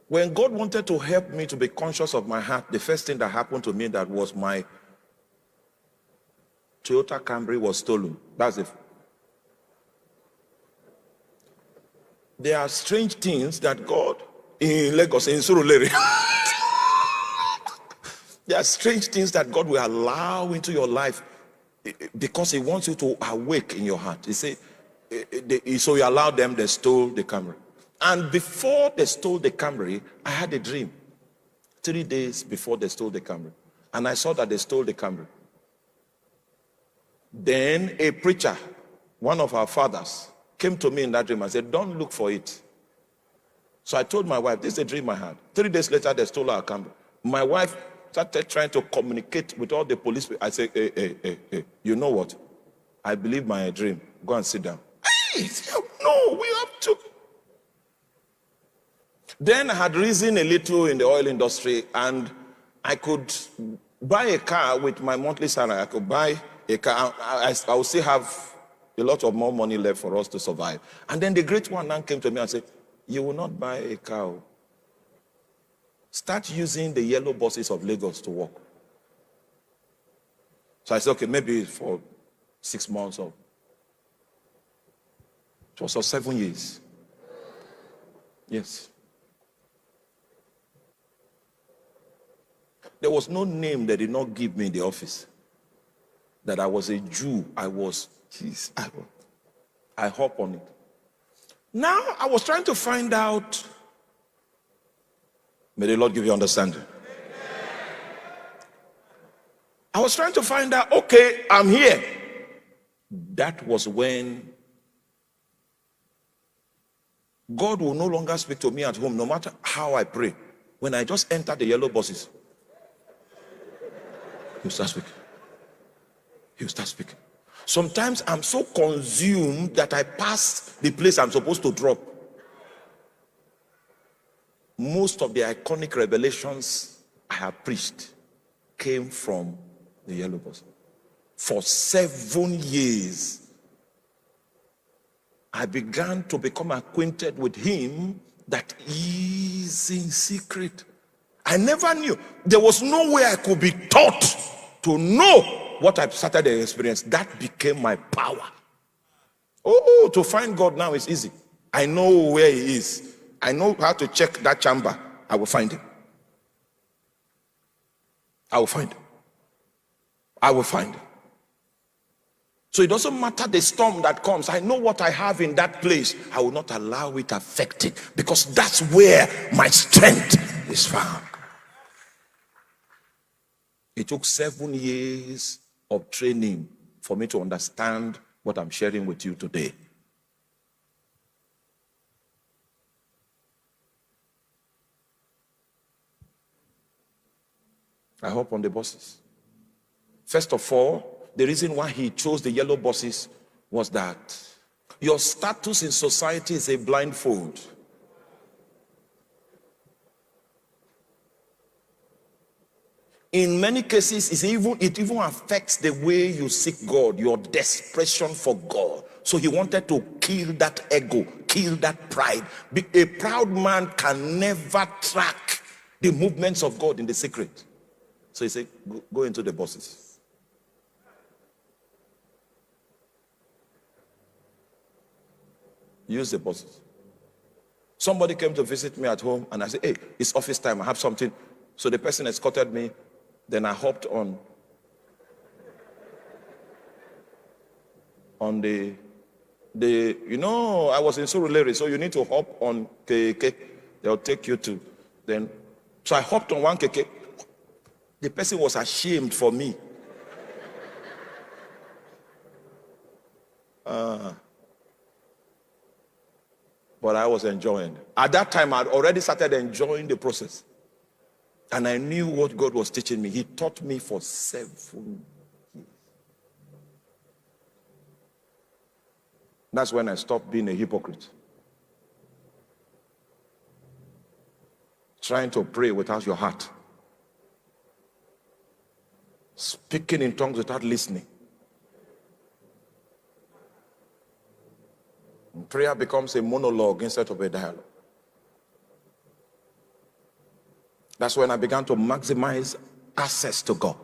When God wanted to help me to be conscious of my heart, the first thing that happened to me that was my Toyota Camry was stolen. That's it. There are strange things that God, in Lagos, in Surulere, there are strange things that God will allow into your life because he wants you to awake in your heart. He said, so you allowed them, they stole the Camry. And before they stole the Camry, I had a dream. 3 days before they stole the Camry. And I saw that they stole the Camry. Then a preacher, one of our fathers, came to me in that dream and said, don't look for it. So I told my wife, this is a dream I had. 3 days later, they stole our Camry. My wife started trying to communicate with all the police. I said, hey, you know what? I believe my dream. Go and sit down. Hey, no, we have to. Then I had risen a little in the oil industry, and I could buy a car with my monthly salary. I could buy a car. I will still have a lot of more money left for us to survive. And then the great one now came to me and said, you will not buy a car. Start using the yellow buses of Lagos to work. So I said, okay, maybe for 6 months or it was for 7 years. Yes. There was no name they did not give me in the office. That I was a Jew. I hop on it. Now I was trying to find out. May the Lord give you understanding. I was trying to find out, okay, I'm here. That was when God will no longer speak to me at home, no matter how I pray. When I just enter the yellow buses, he'll start speaking. He'll start speaking. Sometimes I'm so consumed that I pass the place I'm supposed to drop. Most of the iconic revelations I have preached came from the yellow bus. For 7 years, I began to become acquainted with him that is in secret. I never knew. There was no way I could be taught to know what I started to experience. That became my power. Oh, to find God now is easy. I know where he is. I know how to check that chamber. I will find him. I will find him. I will find him. So it doesn't matter the storm that comes. I know what I have in that place. I will not allow it to affect it, because that's where my strength is found. It took 7 years of training for me to understand what I'm sharing with you today. I hop on the buses. First of all, the reason why he chose the yellow buses was that your status in society is a blindfold. In many cases, it even affects the way you seek God, your desperation for God. So he wanted to kill that ego, kill that pride. A proud man can never track the movements of God in the secret. So he said, go into the buses. Use the buses. Somebody came to visit me at home, and I said, hey, it's office time, I have something. So the person escorted me. Then I hopped on the you know, I was in Surulere, so you need to hop on keke. They'll take you to. Then, so I hopped on one keke. The person was ashamed for me. But I was enjoying. At that time, I'd already started enjoying the process. And I knew what God was teaching me. He taught me for 7 years. That's when I stopped being a hypocrite. Trying to pray without your heart. Speaking in tongues without listening. And prayer becomes a monologue instead of a dialogue. That's when I began to maximize access to God.